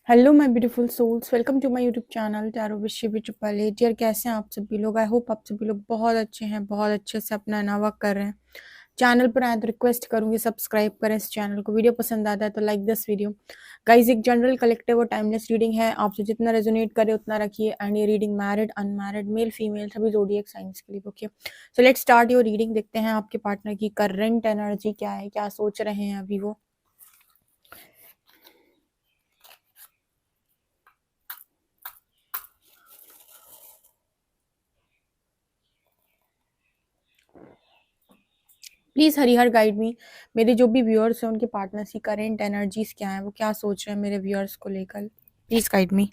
Hello my beautiful souls, welcome to my YouTube channel tarot विश भी triple eight. यार कैसे हैं आप सभी लोग? आई होप आप सभी लोग बहुत अच्छे हैं, बहुत अच्छे से अपना नवा कर रहे हैं। चैनल पर आए तो रिक्वेस्ट करूंगी सब्सक्राइब करें इस चैनल को। वीडियो पसंद आता है तो लाइक दिस वीडियो। गाइज, एक जनरल कलेक्टिव और टाइमलेस रीडिंग है, आपसे जितना रेजोनेट करे उतना रखिए। एंड ये reading married, unmarried, male female सभी ज़ोडिएक साइंस के लिए। Okay, so let's start your reading. देखते हैं आपके पार्टनर की करंट एनर्जी क्या है, क्या सोच रहे हैं अभी वो। Please Harihar guide me. मेरे जो भी व्यूअर्स हैं उनके पार्टनर्स की करेंट एनर्जीज क्या है, वो क्या सोच रहे हैं मेरे व्यूअर्स को लेकर। Please guide me.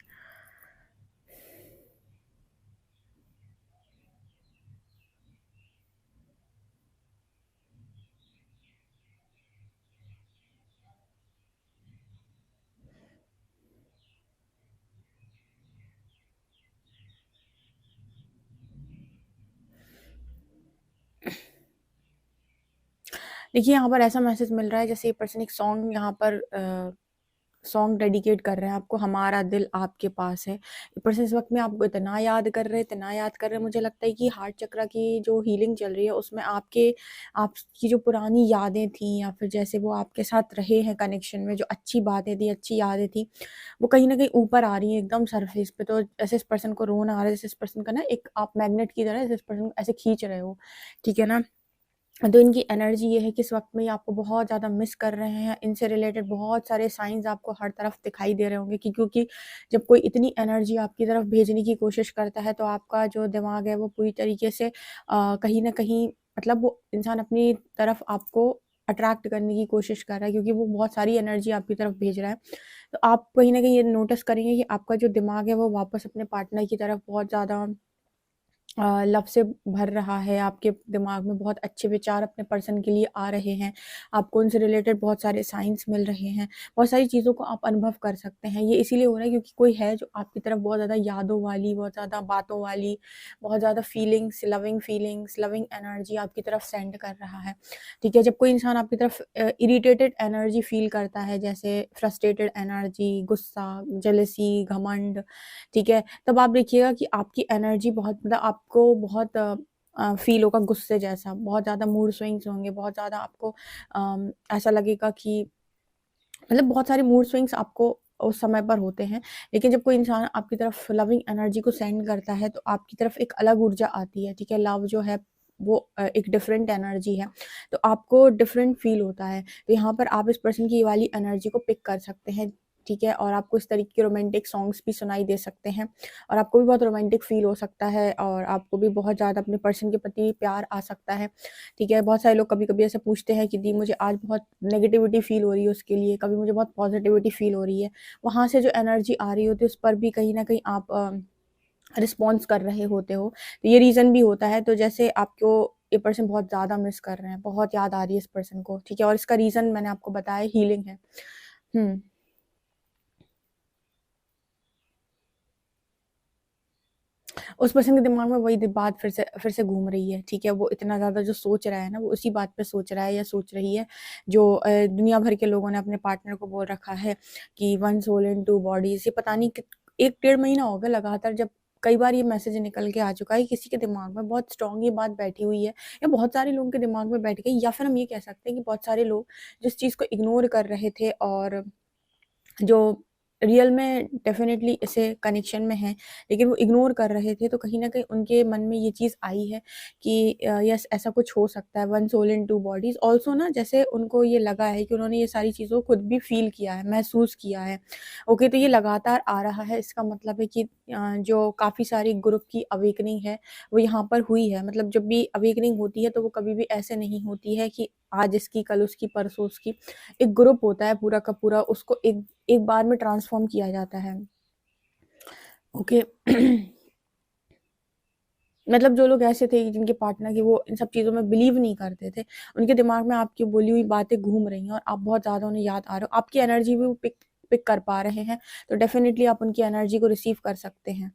देखिए, यहाँ पर ऐसा मैसेज मिल रहा है जैसे ये पर्सन एक सॉन्ग यहाँ पर सॉन्ग डेडिकेट कर रहे हैं आपको। हमारा दिल आपके पास है। ये पर्सन इस वक्त में आपको इतना याद कर रहे हैं, इतना याद कर रहे हैं। मुझे लगता है कि हार्ट चक्र की जो हीलिंग चल रही है उसमें आपकी जो पुरानी यादें थी, या फिर जैसे वो आपके साथ रहे हैं कनेक्शन में, जो अच्छी बातें थी, अच्छी यादें थी, वो कहीं ना कहीं ऊपर आ रही है एकदम सरफेस पे। तो ऐसे इस पर्सन को रोना आ रहा है, जैसे इस पर्सन का ना एक आप मैग्नेट की तरह इस पर्सन को ऐसे खींच रहे हो। ठीक है ना? तो इनकी एनर्जी ये है कि इस वक्त में ये आपको बहुत ज़्यादा मिस कर रहे हैं। इनसे रिलेटेड बहुत सारे साइंस आपको हर तरफ दिखाई दे रहे होंगे, क्योंकि जब कोई इतनी एनर्जी आपकी तरफ भेजने की कोशिश करता है तो आपका जो दिमाग है वो पूरी तरीके से कहीं ना कहीं, मतलब वो इंसान अपनी तरफ आपको अट्रैक्ट करने की कोशिश कर रहा है, क्योंकि वो बहुत सारी एनर्जी आपकी तरफ भेज रहा है। तो आप कहीं ना कहीं ये नोटिस करेंगे कि आपका जो दिमाग है वो वापस अपने पार्टनर की तरफ बहुत ज़्यादा लव से भर रहा है। आपके दिमाग में बहुत अच्छे विचार अपने पर्सन के लिए आ रहे हैं। आपको उनसे रिलेटेड बहुत सारे साइंस मिल रहे हैं। बहुत सारी चीज़ों को आप अनुभव कर सकते हैं। ये इसीलिए हो रहा है क्योंकि कोई है जो आपकी तरफ बहुत ज़्यादा यादों वाली, बहुत ज़्यादा बातों वाली, बहुत ज़्यादा फीलिंग्स, लविंग एनर्जी आपकी तरफ सेंड कर रहा है। ठीक है? जब कोई इंसान आपकी तरफ इरिटेटेड एनर्जी फील करता है, जैसे फ्रस्ट्रेटेड एनर्जी, गुस्सा, जेलसी, घमंड, ठीक है? तब आप देखिएगा कि आपकी एनर्जी बहुत, मतलब आपको बहुत फील होगा गुस्से जैसा, बहुत ज़्यादा मूड स्विंग्स होंगे, बहुत ज़्यादा आपको ऐसा लगेगा कि, मतलब बहुत सारे मूड स्विंग्स आपको उस समय पर होते हैं। लेकिन जब कोई इंसान आपकी तरफ लविंग एनर्जी को सेंड करता है तो आपकी तरफ एक अलग ऊर्जा आती है। ठीक है? लव जो है वो एक डिफरेंट एनर्जी है, तो आपको डिफरेंट फील होता है। तो यहाँ पर आप इस पर्सन की ये वाली एनर्जी को पिक कर सकते हैं। ठीक है? और आपको इस तरीके के रोमांटिक सॉन्ग्स भी सुनाई दे सकते हैं, और आपको भी बहुत रोमांटिक फील हो सकता है, और आपको भी बहुत ज़्यादा अपने पर्सन के प्रति प्यार आ सकता है। ठीक है? बहुत सारे लोग कभी-कभी ऐसे पूछते हैं कि दी मुझे आज बहुत नेगेटिविटी फ़ील हो रही है उसके लिए, कभी मुझे बहुत पॉज़िटिविटी फ़ील हो रही है। वहाँ से जो एनर्जी आ रही होती है उस पर भी कहीं न कहीं आप रिस्पॉन्स कर रहे होते हो। तो ये रीज़न भी होता है। तो जैसे आपको ये पर्सन बहुत ज़्यादा मिस कर रहे हैं, बहुत याद आ रही है इस पर्सन को। ठीक है? और इसका रीज़न मैंने आपको बताया, हीलिंग है। हुँ। उस पर्सन के दिमाग में वही बात फिर से घूम रही है। ठीक है? वो इतना ज़्यादा जो सोच रहा है ना, वो उसी बात पे सोच रहा है या सोच रही है जो दुनिया भर के लोगों ने अपने पार्टनर को बोल रखा है कि one soul in two bodies. ये पता नहीं कि 1 डेढ़ महीना हो गया लगातार, जब कई बार ये मैसेज निकल के आ चुका है, किसी के दिमाग में बहुत स्ट्रॉन्ग ये बात बैठी हुई है, या बहुत सारे लोगों के दिमाग में बैठ गई, या फिर हम ये कह सकते हैं कि बहुत सारे लोग जिस चीज़ को इग्नोर कर रहे थे, और जो रियल में डेफ़िनेटली इसे कनेक्शन में हैं, लेकिन वो इग्नोर कर रहे थे, तो कहीं न कहीं उनके मन में ये चीज़ आई है कि यस, ऐसा कुछ हो सकता है, one soul in two bodies. Also ना, जैसे उनको ये लगा है कि उन्होंने ये सारी चीज़ों को खुद भी फ़ील किया है, महसूस किया है। ओके, तो ये लगातार आ रहा है, इसका मतलब है कि जो काफ़ी सारी ग्रुप की अवेकनिंग है, वो यहाँ पर हुई है। मतलब जब भी अवेकनिंग होती है, तो वो कभी भी ऐसे नहीं होती है कि आज इसकी, कल उसकी, परसों उसकी। एक ग्रुप होता है पूरा का पूरा, उसको एक एक बार में ट्रांसफ़ॉर्म किया जाता है। ओके। मतलब जो लोग ऐसे थे जिनके पार्टनर की वो इन सब चीज़ों में बिलीव नहीं करते थे, उनके दिमाग में आपकी बोली हुई बातें घूम रही हैं, और आप बहुत ज़्यादा उन्हें याद आ रहे हो। आपकी एनर्जी भी वो पिक पिक कर पा रहे हैं, तो डेफ़िनिटली आप उनकी एनर्जी को रिसीव कर सकते हैं।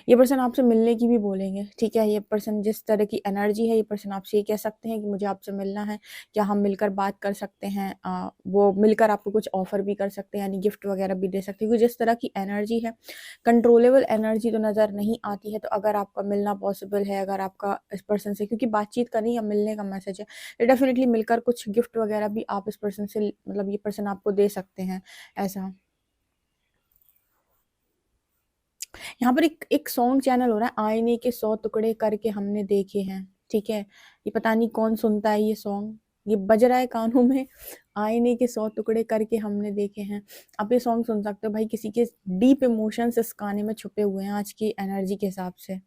ये पर्सन आपसे मिलने की भी बोलेंगे, ठीक है। ये पर्सन जिस तरह की एनर्जी है, ये पर्सन आपसे ये कह सकते हैं कि मुझे आपसे मिलना है, क्या हम मिलकर बात कर सकते हैं। वो मिलकर आपको कुछ ऑफर भी कर सकते हैं, यानी गिफ्ट वगैरह भी दे सकते हैं, क्योंकि जिस तरह की एनर्जी है, कंट्रोलेबल एनर्जी तो नज़र नहीं आती है। तो अगर आपका मिलना पॉसिबल है, अगर आपका इस पर्सन से, क्योंकि बातचीत का नहीं या मिलने का मैसेज है, तो डेफिनेटली मिलकर कुछ गिफ्ट वगैरह भी आप इस पर्सन से, मतलब ये पर्सन आपको दे सकते हैं ऐसा। यहाँ पर एक सॉन्ग चैनल हो रहा है, आईने के 100 टुकड़े करके हमने देखे हैं, ठीक है। ये पता नहीं कौन सुनता है ये सॉन्ग, ये बज रहा है कानों में, आईने के 100 टुकड़े करके हमने देखे हैं। आप ये सॉन्ग सुन सकते हो भाई, किसी के डीप इमोशंस इस गाने में छुपे हुए हैं आज की एनर्जी के हिसाब से।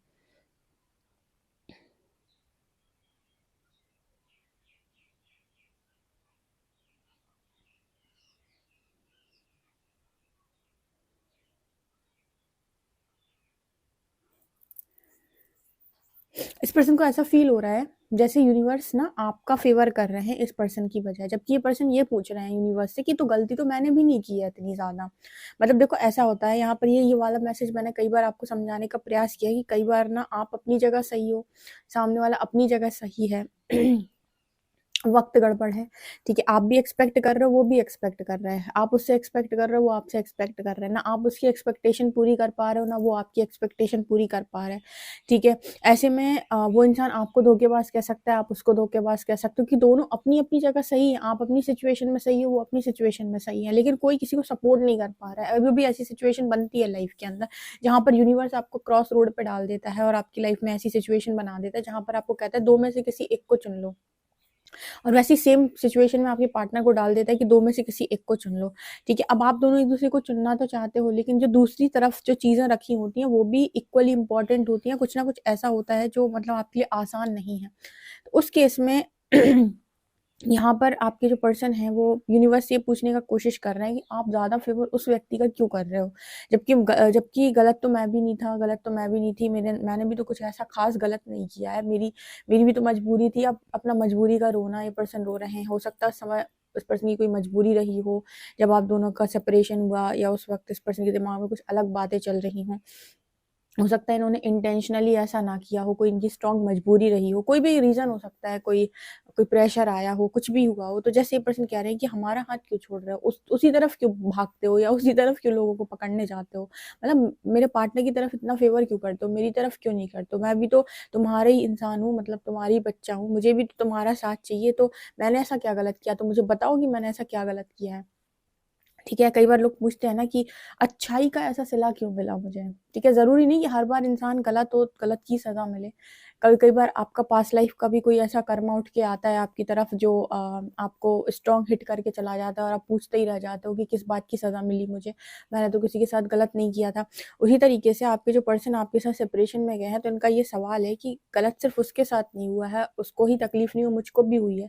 इस पर्सन को ऐसा फील हो रहा है जैसे यूनिवर्स ना आपका फेवर कर रहे हैं इस पर्सन की बजाय, जबकि ये पर्सन ये पूछ रहे हैं यूनिवर्स से कि तो गलती तो मैंने भी नहीं की है इतनी ज्यादा। मतलब देखो ऐसा होता है यहाँ पर, ये वाला मैसेज मैंने कई बार आपको समझाने का प्रयास किया कि कई बार ना आप अपनी जगह सही हो, सामने वाला अपनी जगह सही है, वक्त गड़बड़ है, ठीक है। आप भी एक्सपेक्ट कर रहे हो, वो भी एक्सपेक्ट कर रहा है, आप उससे एक्सपेक्ट कर रहे हो, वो आपसे एक्सपेक्ट कर रहे हैं, ना आप उसकी एक्सपेक्टेशन पूरी कर पा रहे हो, ना वो आपकी एक्सपेक्टेशन पूरी कर पा रहे हैं, ठीक है। ऐसे में वो इंसान आपको धोखेबाज कह सकता है, आप उसको धोखेबाज कह सकते हो, कि दोनों अपनी अपनी जगह सही है, आप अपनी सिचुएशन में सही हो, वो अपनी सिचुएशन में सही है, लेकिन कोई किसी को सपोर्ट नहीं कर पा रहा है। अभी भी ऐसी सिचुएशन बनती है लाइफ के अंदर, जहाँ पर यूनिवर्स आपको क्रॉस रोड पे डाल देता है और आपकी लाइफ में ऐसी सिचुएशन बना देता है जहाँ पर आपको कहता है दो में से किसी एक को चुन लो, और वैसी सेम सिचुएशन में आपके पार्टनर को डाल देता है कि दो में से किसी एक को चुन लो, ठीक है। अब आप दोनों एक दूसरे को चुनना तो चाहते हो, लेकिन जो दूसरी तरफ जो चीजें रखी होती हैं वो भी इक्वली इंपॉर्टेंट होती हैं, कुछ ना कुछ ऐसा होता है जो मतलब आपके लिए आसान नहीं है। तो उस केस में यहाँ पर आपके जो पर्सन है वो यूनिवर्स से ये पूछने का कोशिश कर रहे हैं कि आप ज्यादा फेवर उस व्यक्ति का क्यों कर रहे हो, जबकि गलत तो मैं भी नहीं था, गलत तो मैं भी नहीं थी, मैंने भी तो कुछ ऐसा खास गलत नहीं किया है, मेरी मेरी भी तो मजबूरी थी। अब अपना मजबूरी का रोना ये पर्सन रो रहे हैं, हो सकता है समय उस पर्सन की कोई मजबूरी रही हो, जब आप दोनों का सेपरेशन हुआ, या उस वक्त इस पर्सन के दिमाग में कुछ अलग बातें चल रही हों, हो सकता है इन्होंने इंटेंशनली ऐसा ना किया हो, कोई इनकी स्ट्रॉन्ग मजबूरी रही हो, कोई भी रीजन हो सकता है, कोई कोई प्रेशर आया हो, कुछ भी हुआ हो। तो जैसे ये पर्सन कह रहे हैं कि हमारा हाथ क्यों छोड़ रहे हो, उसी तरफ क्यों भागते हो, या उसी तरफ क्यों लोगों को पकड़ने जाते हो, मतलब मेरे पार्टनर की तरफ इतना फेवर क्यों करते हो, मेरी तरफ क्यों नहीं करते हो, मैं भी तो तुम्हारे ही इंसान हूँ, मतलब तुम्हारी बच्चा हूँ, मुझे भी तो तुम्हारा साथ चाहिए, तो मैंने ऐसा क्या गलत किया, तो मुझे बताओ कि मैंने ऐसा क्या गलत किया है, ठीक है। कई बार लोग पूछते हैं ना कि अच्छाई का ऐसा सिला क्यों मिला मुझे, ठीक है। जरूरी नहीं कि हर बार इंसान गलत हो, गलत की सजा मिले। कभी कई बार आपका पास्ट लाइफ का भी कोई ऐसा कर्मा उठ के आता है आपकी तरफ, जो आपको स्ट्रॉन्ग हिट करके चला जाता है, और आप पूछते ही रह जाते हो कि किस बात की सजा मिली मुझे, मैंने तो किसी के साथ गलत नहीं किया था। उसी तरीके से आपके जो पर्सन आपके साथ सेपरेशन में गए हैं, तो इनका ये सवाल है कि गलत सिर्फ उसके साथ नहीं हुआ है, उसको ही तकलीफ नहीं हुई, मुझको भी हुई है,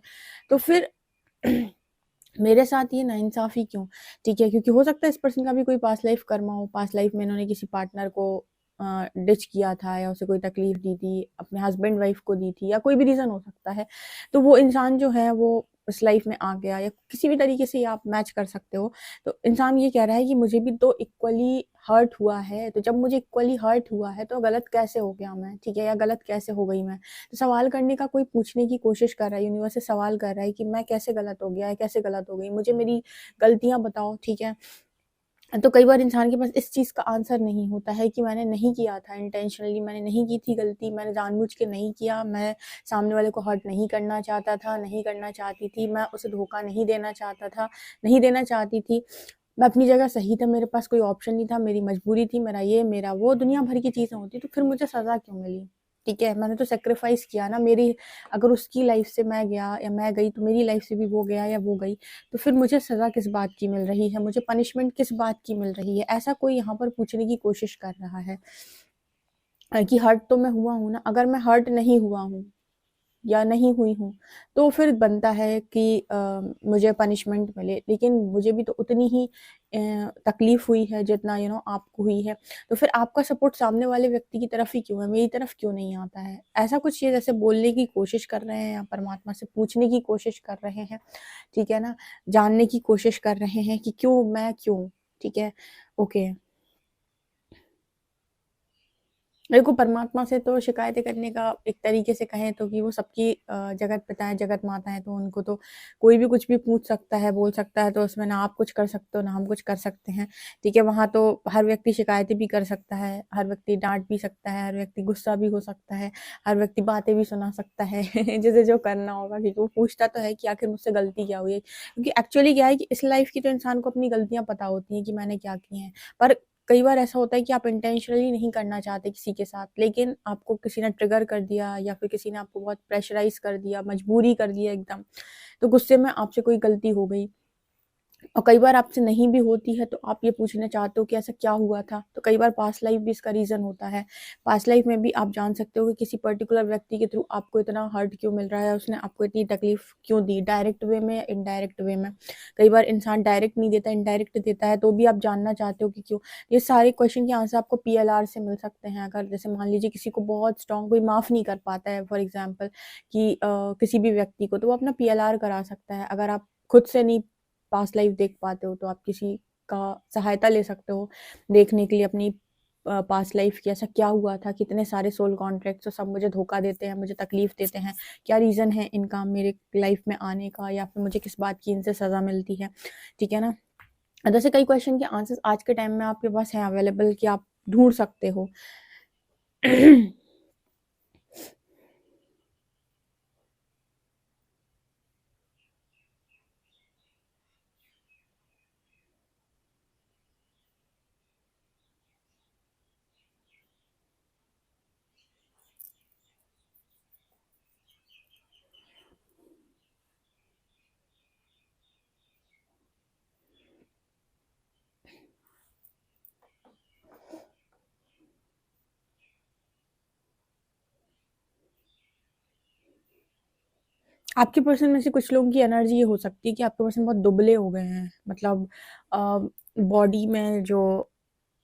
तो फिर मेरे साथ ये नाइंसाफी क्यों, ठीक है। क्योंकि हो सकता है इस पर्सन का भी कोई पास्ट लाइफ कर्मा हो, पास्ट लाइफ में इन्होंने किसी पार्टनर को डिच किया था, या उसे कोई तकलीफ दी थी, अपने हस्बैंड वाइफ को दी थी, या कोई भी रीजन हो सकता है। तो वो इंसान जो है वो इस लाइफ में आ गया, या किसी भी तरीके से आप मैच कर सकते हो। तो इंसान ये कह रहा है कि मुझे भी तो इक्वली हर्ट हुआ है, तो जब मुझे इक्वली हर्ट हुआ है तो गलत कैसे हो गया मैं, ठीक है, या गलत कैसे हो गई मैं। तो सवाल करने का कोई पूछने की कोशिश कर रहा है, यूनिवर्स से सवाल कर रहा है कि मैं कैसे गलत हो गया है, कैसे गलत हो गई, मुझे मेरी गलतियां बताओ, ठीक है। तो कई बार इंसान के पास इस चीज का आंसर नहीं होता है कि मैंने नहीं किया था इंटेंशनली, मैंने नहीं की थी गलती, मैंने जानबूझ के नहीं किया, मैं सामने वाले को हर्ट नहीं करना चाहता था, नहीं करना चाहती थी, मैं उसे धोखा नहीं देना चाहता था, नहीं देना चाहती थी, मैं अपनी जगह सही था, मेरे पास कोई ऑप्शन नहीं था, मेरी मजबूरी थी, मेरा ये मेरा वो, दुनिया भर की चीजें होती, तो फिर मुझे सजा क्यों मिली, ठीक है। मैंने तो सेक्रीफाइस किया ना, मेरी अगर उसकी लाइफ से मैं गया या मैं गई, तो मेरी लाइफ से भी वो गया या वो गई, तो फिर मुझे सजा किस बात की मिल रही है, मुझे पनिशमेंट किस बात की मिल रही है, ऐसा कोई यहाँ पर पूछने की कोशिश कर रहा है। कि हर्ट तो मैं हुआ हूं ना, अगर मैं हर्ट नहीं हुआ हूँ या नहीं हुई हूँ, तो फिर बनता है कि मुझे पनिशमेंट मिले, लेकिन मुझे भी तो उतनी ही तकलीफ हुई है जितना आपको हुई है। तो फिर आपका सपोर्ट सामने वाले व्यक्ति की तरफ ही क्यों है, मेरी तरफ क्यों नहीं आता है, ऐसा कुछ ये जैसे बोलने की कोशिश कर रहे हैं, या परमात्मा से पूछने की कोशिश कर रहे हैं, ठीक है ना, जानने की कोशिश कर रहे हैं कि क्यों मैं क्यों, ठीक है। ओके। देखो, परमात्मा से तो शिकायतें करने का एक तरीके से कहें तो कि वो सबकी जगत पिता है, जगत माता है, तो उनको तो कोई भी कुछ भी पूछ सकता है, बोल सकता है, तो उसमें ना आप कुछ कर सकते हो, ना हम कुछ कर सकते हैं, ठीक है? वहाँ तो हर व्यक्ति शिकायतें भी कर सकता है, हर व्यक्ति डाँट भी सकता है, हर व्यक्ति गुस्सा भी हो सकता है, हर व्यक्ति बातें भी सुना सकता है, जिसे जो करना होगा, क्योंकि वो पूछता तो है कि आखिर मुझसे गलती क्या हुई है? क्योंकि एक्चुअली क्या है कि इस लाइफ़ की तो इंसान को अपनी गलतियाँ पता होती हैं कि मैंने क्या की हैं, पर कई बार ऐसा होता है कि आप इंटेंशनली नहीं करना चाहते किसी के साथ, लेकिन आपको किसी ने ट्रिगर कर दिया या फिर किसी ने आपको बहुत प्रेशराइज़ कर दिया, मजबूरी कर दिया एकदम, तो गुस्से में आपसे कोई गलती हो गई। और कई बार आपसे नहीं भी होती है तो आप ये पूछना चाहते हो कि ऐसा क्या हुआ था? तो कई बार पास्ट लाइफ भी इसका रीज़न होता है। पास्ट लाइफ में भी आप जान सकते हो कि किसी पर्टिकुलर व्यक्ति के थ्रू आपको इतना हर्ट क्यों मिल रहा है, उसने आपको इतनी तकलीफ़ क्यों दी, डायरेक्ट वे में या इनडायरेक्ट वे में। कई बार इंसान डायरेक्ट नहीं देता, इनडायरेक्ट देता है, तो भी आप जानना चाहते हो कि क्यों? ये सारे क्वेश्चन के आंसर आपको पीएलआर से मिल सकते हैं। अगर जैसे मान लीजिए किसी को बहुत स्ट्रॉन्ग कोई माफ़ नहीं कर पाता है फॉर एग्ज़ाम्पल कि किसी भी व्यक्ति को, तो वो अपना पीएलआर करा सकता है। अगर आप खुद से नहीं पास्ट लाइफ देख पाते हो तो आप किसी का सहायता ले सकते हो देखने के लिए अपनी पास्ट लाइफ की, ऐसा क्या हुआ था, कितने सारे सोल कॉन्ट्रैक्ट्स तो सब मुझे धोखा देते हैं, मुझे तकलीफ देते हैं, क्या रीज़न है इनका मेरे लाइफ में आने का, या फिर मुझे किस बात की इनसे सज़ा मिलती है, ठीक है ना? जैसे कई क्वेश्चन के आंसर्स आज के टाइम में आपके पास हैं अवेलेबल कि आप ढूंढ सकते हो। आपके पर्सन में से कुछ लोगों की एनर्जी ये हो सकती है कि आपके पर्सन बहुत दुबले हो गए हैं, मतलब बॉडी में जो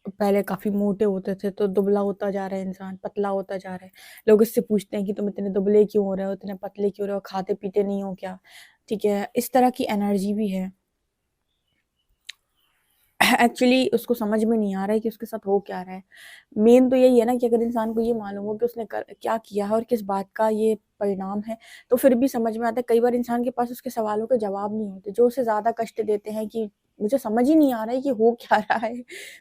पहले काफ़ी मोटे होते थे तो दुबला होता जा रहा है इंसान, पतला होता जा रहा है। लोग इससे पूछते हैं कि तुम इतने दुबले क्यों हो रहे हो, इतने पतले क्यों हो रहे हो, खाते-पीते नहीं हो क्या? ठीक है, इस तरह की एनर्जी भी है। एक्चुअली उसको समझ में नहीं आ रहा है कि उसके साथ हो क्या रहा है। मेन तो यही है ना कि अगर इंसान को ये मालूम हो कि उसने क्या किया है और किस बात का ये परिणाम है, तो फिर भी समझ में आता है। कई बार इंसान के पास उसके सवालों के जवाब नहीं होते, जो उसे ज़्यादा कष्ट देते हैं कि मुझे समझ ही नहीं आ रहा है कि हो क्या रहा है,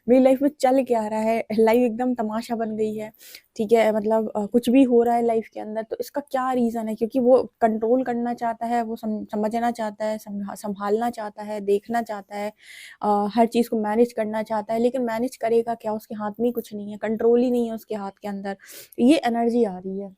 मेरी लाइफ में चल क्या रहा है, लाइफ एकदम तमाशा बन गई है, ठीक है? मतलब कुछ भी हो रहा है लाइफ के अंदर, तो इसका क्या रीज़न है? क्योंकि वो कंट्रोल करना चाहता है, वो समझना चाहता है, संभालना चाहता है, देखना चाहता है, हर चीज़ को मैनेज करना चाहता है, लेकिन मैनेज करेगा क्या? उसके हाथ में ही कुछ नहीं है, कंट्रोल ही नहीं है उसके हाथ के अंदर। ये एनर्जी आ रही है।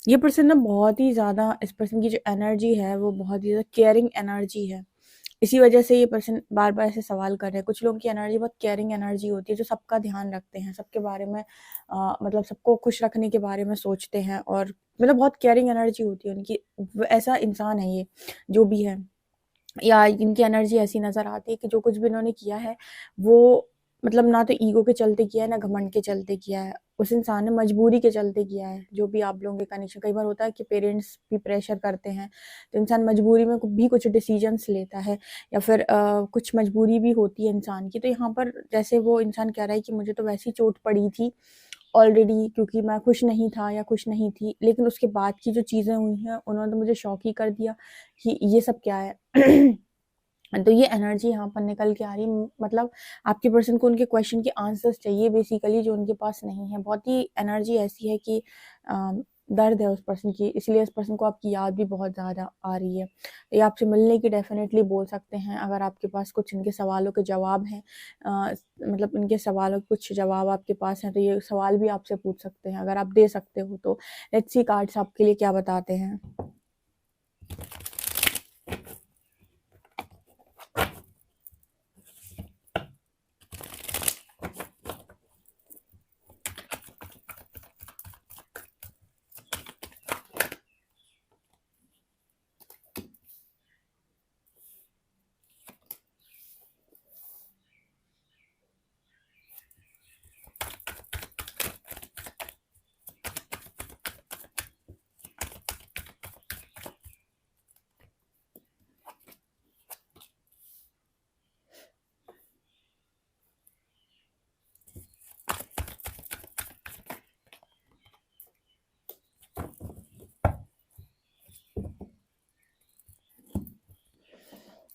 ये पर्सन ना बहुत ही ज़्यादा, इस पर्सन की जो एनर्जी है वो बहुत ही ज़्यादा केयरिंग एनर्जी है। इसी वजह से ये पर्सन बार-बार ऐसे सवाल कर रहे हैं। कुछ लोगों की एनर्जी बहुत केयरिंग एनर्जी होती है, जो सबका ध्यान रखते हैं, सबके बारे में मतलब सबको खुश रखने के बारे में सोचते हैं, और मतलब बहुत केयरिंग एनर्जी होती है उनकी। ऐसा इंसान है ये, जो भी है। या इनकी एनर्जी ऐसी नज़र आती है कि जो कुछ भी इन्होंने किया है, वो मतलब ना तो ईगो के चलते किया है, ना घमंड के चलते किया है। उस इंसान ने मजबूरी के चलते किया है। जो भी आप लोगों के कनेक्शन, कई बार होता है कि पेरेंट्स भी प्रेशर करते हैं, तो इंसान मजबूरी में भी कुछ डिसीजंस लेता है, या फिर कुछ मजबूरी भी होती है इंसान की। तो यहाँ पर जैसे वो इंसान कह रहा है कि मुझे तो वैसी चोट पड़ी थी ऑलरेडी, क्योंकि मैं खुश नहीं था या खुश नहीं थी, लेकिन उसके बाद की जो चीज़ें हुई हैं, उन्होंने तो मुझे शॉक ही कर दिया कि ये सब क्या है। तो ये एनर्जी यहाँ पर निकल के आ रही है, मतलब आपके पर्सन को उनके क्वेश्चन के आंसर्स चाहिए बेसिकली, जो उनके पास नहीं है। बहुत ही एनर्जी ऐसी है कि दर्द है उस पर्सन की, इसलिए इस पर्सन को आपकी याद भी बहुत ज़्यादा आ रही है। ये आपसे मिलने की डेफिनेटली बोल सकते हैं, अगर आपके पास कुछ इनके सवालों के जवाब हैं, मतलब इनके सवालों के कुछ जवाब आपके पास हैं, तो ये सवाल भी आपसे पूछ सकते हैं, अगर आप दे सकते हो तो। लेट्स सी कार्ड्स आपके लिए क्या बताते हैं।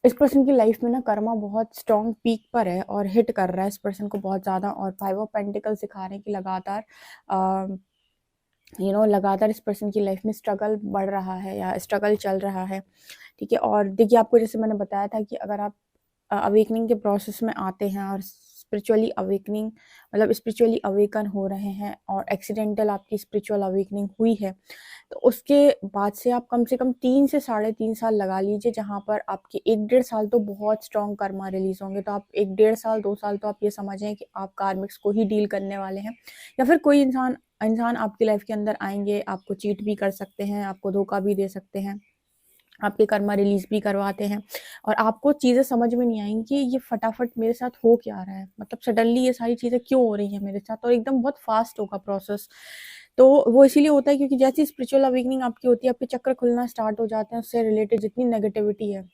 इस पर्सन की लाइफ में ना कर्मा बहुत स्ट्रॉन्ग पीक पर है और हिट कर रहा है इस पर्सन को बहुत ज़्यादा। और 5 ऑफ पेंटिकल सिखा रहे हैं कि लगातार लगातार इस पर्सन की लाइफ में स्ट्रगल बढ़ रहा है या स्ट्रगल चल रहा है, ठीक है। और देखिए, आपको जैसे मैंने बताया था कि अगर आप अवेकनिंग के प्रोसेस में आते हैं और स्पिरिचुअली अवेकनिंग मतलब स्पिरिचुअली अवेकन हो रहे हैं और एक्सीडेंटल आपकी स्पिरिचुअल अवेकनिंग हुई है, तो उसके बाद से आप कम से कम 3 से 3.5 साल लगा लीजिए, जहाँ पर आपके 1-1.5 साल तो बहुत स्ट्रॉन्ग कर्मा रिलीज होंगे। तो आप 1-1.5 साल 2 साल तो आप ये समझें कि आप कार्मिक्स को ही डील करने वाले हैं, या फिर कोई इंसान इंसान आपकी लाइफ के अंदर आएंगे, आपको चीट भी कर सकते हैं, आपको धोखा भी दे सकते हैं, आपके कर्मा रिलीज भी करवाते हैं, और आपको चीज़ें समझ में नहीं आएंगी कि ये फटाफट मेरे साथ हो क्या रहा है, मतलब सडनली ये सारी चीज़ें क्यों हो रही हैं मेरे साथ, और एकदम बहुत फास्ट होगा प्रोसेस। तो वो इसीलिए होता है क्योंकि जैसी स्पिरिचुअल अवेकनिंग आपकी होती है, आपके चक्र खुलना स्टार्ट हो जाते हैं, उससे रिलेटेड जितनी नेगेटिविटी है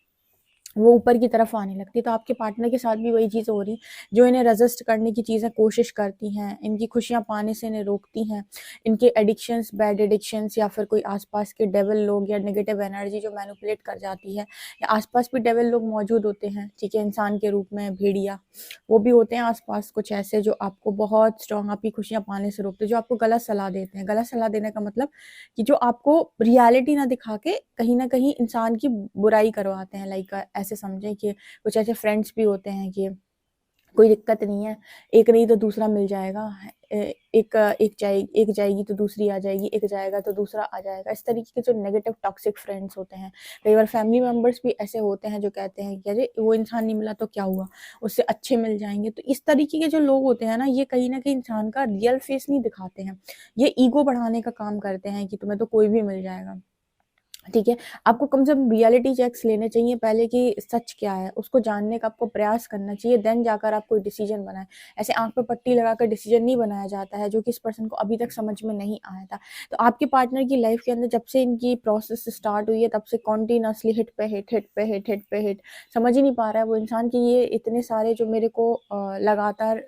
वो ऊपर की तरफ आने लगती है। तो आपके पार्टनर के साथ भी वही चीज़ हो रही, जो इन्हें रजिस्ट करने की चीज़ें कोशिश करती हैं, इनकी खुशियां पाने से इन्हें रोकती हैं, इनके एडिक्शंस, बैड एडिक्शंस, या फिर कोई आसपास के डेविल लोग या नेगेटिव एनर्जी जो मैनिपुलेट कर जाती है, या आसपास भी डेविल लोग मौजूद होते हैं, ठीक है, इंसान के रूप में भेड़िया, वो भी होते हैं आसपास कुछ ऐसे जो आपको बहुत स्ट्रॉन्ग आपकी खुशियां पाने से रोकते हैं, जो आपको गलत सलाह देते हैं। गलत सलाह देने का मतलब कि जो आपको रियलिटी ना दिखा के कहीं ना कहीं इंसान की बुराई करवाते हैं। लाइक ऐसे समझें कि कुछ ऐसे फ्रेंड्स भी होते हैं कि कोई दिक्कत नहीं है, एक नहीं तो दूसरा मिल जाएगा, एक जाएगी तो दूसरी आ जाएगी, एक जाएगा तो दूसरा आ जाएगा। इस तरीके के जो नेगेटिव टॉक्सिक फ्रेंड्स होते हैं, कई बार फैमिली मेंबर्स भी ऐसे होते हैं जो कहते हैं कि अरे वो इंसान नहीं मिला तो क्या हुआ, उससे अच्छे मिल जाएंगे। तो इस तरीके के जो लोग होते हैं ना, ये कहीं ना कहीं इंसान का रियल फेस नहीं दिखाते हैं, ये ईगो बढ़ाने का काम करते हैं कि तुम्हें तो कोई भी मिल जाएगा, ठीक है। आपको कम से कम रियलिटी चेक्स लेने चाहिए पहले कि सच क्या है, उसको जानने का आपको प्रयास करना चाहिए, देन जाकर आप कोई डिसीजन बनाएं। ऐसे आंख पे पट्टी लगाकर डिसीजन नहीं बनाया जाता है, जो कि इस पर्सन को अभी तक समझ में नहीं आया था। तो आपके पार्टनर की लाइफ के अंदर जब से इनकी प्रोसेस स्टार्ट हुई है, तब से कॉन्टिन्यूसली हिट पे हिट, हिट पे हिट, हिट पे हिट, समझ ही नहीं पा रहा है वो इंसान कि ये इतने सारे जो मेरे को लगातार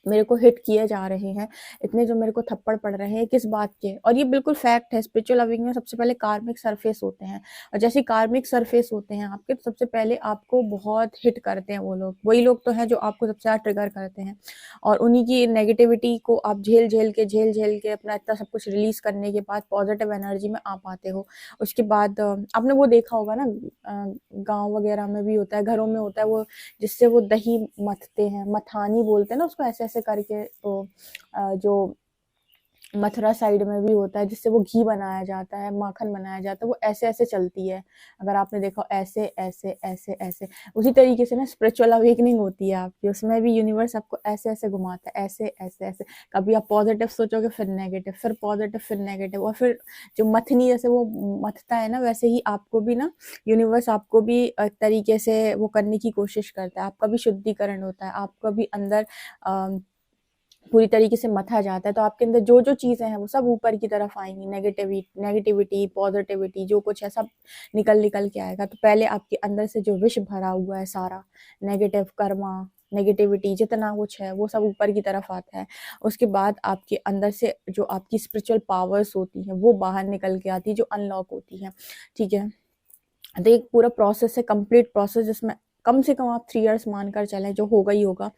मेरे को हिट किए जा रहे हैं, इतने जो मेरे को थप्पड़ पड़ रहे हैं, किस बात के। और ये बिल्कुल फैक्ट है, स्पिरिचुअल अवेकनिंग में सबसे पहले कार्मिक सरफेस होते हैं, और जैसे कार्मिक सरफेस होते हैं आपके, तो सबसे पहले आपको बहुत हिट करते हैं वो लोग, वही लोग तो हैं जो आपको सबसे ज़्यादा ट्रिगर करते हैं, और उन्हीं की नेगेटिविटी को आप झेल झेल के अपना इतना सब कुछ रिलीज करने के बाद पॉजिटिव एनर्जी में आ पाते हो। उसके बाद आपने वो देखा होगा ना, गाँव वगैरह में भी होता है, घरों में होता है वो, जिससे वो दही मथते हैं, मथानी बोलते हैं ना उसको, ऐसे ऐसे करके। तो जो मथुरा साइड में भी होता है, जिससे वो घी बनाया जाता है, माखन बनाया जाता है, वो ऐसे ऐसे चलती है, अगर आपने देखा ऐसे ऐसे ऐसे ऐसे। उसी तरीके से ना स्पिरिचुअल अवेकनिंग होती है आपकी, उसमें भी यूनिवर्स आपको ऐसे ऐसे घुमाता है, ऐसे ऐसे ऐसे। कभी आप पॉजिटिव सोचोगे, फिर नेगेटिव, फिर पॉजिटिव, फिर नेगेटिव, और फिर जो मथनी जैसे वो मथता है ना, वैसे ही आपको भी ना यूनिवर्स आपको भी एक तरीके से वो करने की कोशिश करता है। आपका भी शुद्धिकरण होता है, आपका भी अंदर पूरी तरीके से मथा जाता है। तो आपके अंदर जो जो चीज़ें हैं वो सब ऊपर की तरफ आएंगी, नेगेटिविटी, पॉजिटिविटी, जो कुछ है सब निकल निकल के आएगा। तो पहले आपके अंदर से जो विष भरा हुआ है सारा, नेगेटिव कर्मा, नेगेटिविटी, जितना कुछ है वो सब ऊपर की तरफ आता है। उसके बाद आपके अंदर से जो आपकी स्पिरिचुअल पावर्स होती हैं वो बाहर निकल के आती है, जो अनलॉक होती है, ठीक है। तो एक पूरा प्रोसेस है, कंप्लीट प्रोसेस, जिसमें कम से कम आप 3 इयर्स मानकर चलें, जो होगा ही होगा।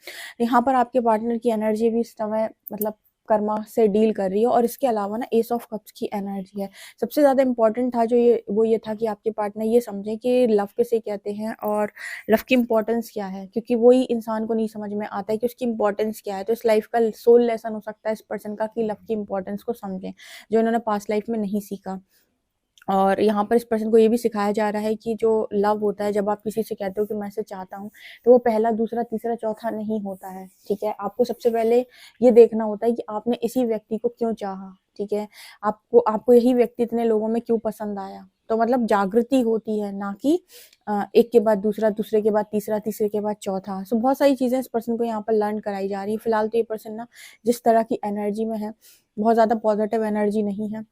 यहाँ पर आपके पार्टनर की एनर्जी भी इस समय मतलब कर्मा से डील कर रही है। और इसके अलावा ना एस ऑफ कप्स की एनर्जी है। सबसे ज़्यादा इंपॉर्टेंट था जो ये था कि आपके पार्टनर ये समझें कि लव किसे कहते हैं और लव की इंपॉर्टेंस क्या है, क्योंकि वही इंसान को नहीं समझ में आता है कि उसकी इंपॉर्टेंस क्या है। तो इस लाइफ का सोल लेसन हो सकता है इस पर्सन का कि लव की इंपॉर्टेंस को समझें, जो इन्होंने पास्ट लाइफ में नहीं सीखा। और यहाँ पर इस पर्सन को ये भी सिखाया जा रहा है कि जो लव होता है, जब आप किसी से कहते हो कि मैं इसे चाहता हूँ, तो वो पहला, दूसरा, तीसरा, चौथा नहीं होता है, ठीक है। आपको सबसे पहले ये देखना होता है कि आपने इसी व्यक्ति को क्यों चाहा, ठीक है। आपको यही व्यक्ति इतने लोगों में क्यों पसंद आया। तो मतलब जागृति होती है, ना कि एक के बाद दूसरा, दूसरे के बाद तीसरा, तीसरे के बाद चौथा। सो बहुत सारी चीजें इस पर्सन को यहाँ पर लर्न कराई जा रही है। फिलहाल तो ये पर्सन ना जिस तरह की एनर्जी में है, बहुत ज्यादा पॉजिटिव एनर्जी नहीं है,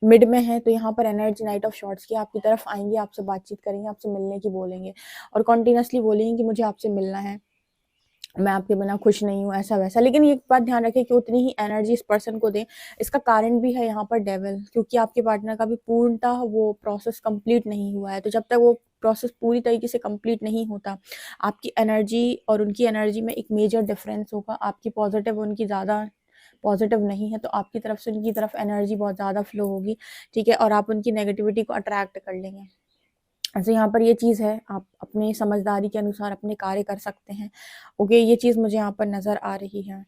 मिड में है। तो यहाँ पर एनर्जी नाइट ऑफ शॉर्ट्स की आपकी तरफ आएंगे, आपसे बातचीत करेंगे, आपसे मिलने की बोलेंगे, और कॉन्टिन्यूसली बोलेंगे कि मुझे आपसे मिलना है, मैं आपके बिना खुश नहीं हूँ, ऐसा वैसा। लेकिन ये बात ध्यान रखें कि उतनी ही एनर्जी इस पर्सन को दें। इसका कारण भी है यहाँ पर डेविल, क्योंकि आपके पार्टनर का भी पूर्णतः वो प्रोसेस कंप्लीट नहीं हुआ है। तो जब तक वो प्रोसेस पूरी तरीके से कंप्लीट नहीं होता, आपकी एनर्जी और उनकी एनर्जी में एक मेजर डिफरेंस होगा। आपकी पॉजिटिव, उनकी ज़्यादा पॉजिटिव नहीं है, तो आपकी तरफ से उनकी तरफ एनर्जी बहुत ज़्यादा फ्लो होगी, ठीक है, और आप उनकी नेगेटिविटी को अट्रैक्ट कर लेंगे। ऐसे यहाँ पर ये चीज़ है, आप अपने समझदारी के अनुसार अपने कार्य कर सकते हैं। ओके, ये चीज़ मुझे यहाँ पर नज़र आ रही है।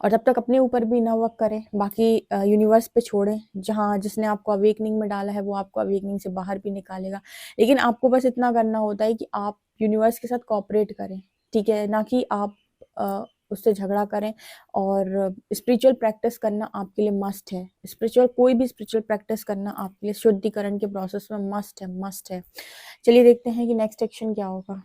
और जब तक अपने ऊपर भी ना वर्क करें, बाकी यूनिवर्स पे छोड़ें। जहाँ जिसने आपको अवेकनिंग में डाला है, वो आपको अवेकनिंग से बाहर भी निकालेगा। लेकिन आपको बस इतना करना होता है कि आप यूनिवर्स के साथ कोऑपरेट करें, ठीक है, ना कि आप उससे झगड़ा करें। और स्पिरिचुअल प्रैक्टिस करना आपके लिए मस्ट है। कोई भी स्पिरिचुअल प्रैक्टिस करना आपके लिए शुद्धिकरण के प्रोसेस में मस्ट है। चलिए देखते हैं कि नेक्स्ट एक्शन क्या होगा।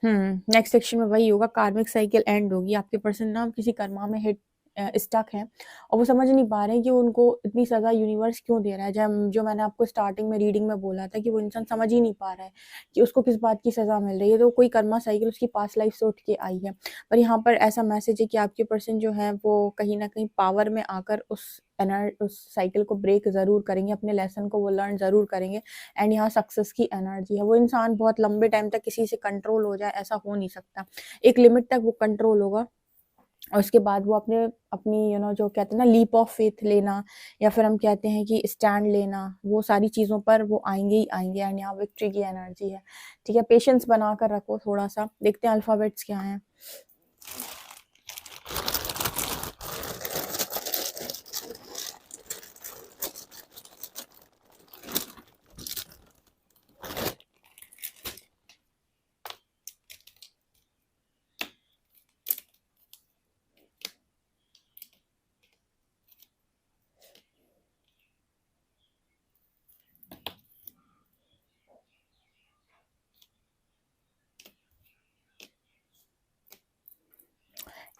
नेक्स्ट सेक्शन में वही होगा, कार्मिक साइकिल एंड होगी। आपके पर्सन ना किसी कर्मा में स्टक है, और वो समझ नहीं पा रहे हैं कि उनको इतनी सज़ा यूनिवर्स क्यों दे रहा है। जब जो मैंने आपको स्टार्टिंग में रीडिंग में बोला था कि वो इंसान समझ ही नहीं पा रहा है कि उसको किस बात की सज़ा मिल रही है। तो कोई कर्मा साइकिल उसकी पास्ट लाइफ से उठ के आई है। पर यहाँ पर ऐसा मैसेज है कि आपके पर्सन जो है वो कहीं ना कहीं पावर में आकर उस साइकिल को ब्रेक ज़रूर करेंगे, अपने लेसन को वो लर्न ज़रूर करेंगे। एंड यहाँ सक्सेस की एनर्जी है। वो इंसान बहुत लंबे टाइम तक किसी से कंट्रोल हो जाए, ऐसा हो नहीं सकता। एक लिमिट तक वो कंट्रोल होगा, और उसके बाद वो अपनी जो कहते हैं ना लीप ऑफ फेथ लेना, या फिर हम कहते हैं कि स्टैंड लेना, वो सारी चीज़ों पर वो आएंगे ही आएंगे। एंड यहाँ विक्ट्री की एनर्जी है, ठीक है। पेशेंस बनाकर रखो थोड़ा सा। देखते हैं अल्फ़ाबेट्स क्या हैं।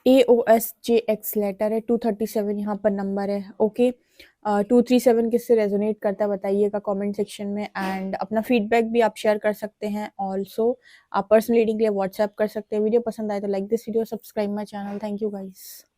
AOSJX लेटर है, 237 यहाँ पर नंबर है। ओके, 237 किससे रेजोनेट करता है बताइएगा कमेंट सेक्शन में। एंड अपना फीडबैक भी आप शेयर कर सकते हैं। ऑल्सो आप पर्सनल रीडिंग के लिए व्हाट्सएप कर सकते हैं। वीडियो पसंद आए तो like this video, subscribe my channel. Thank you guys.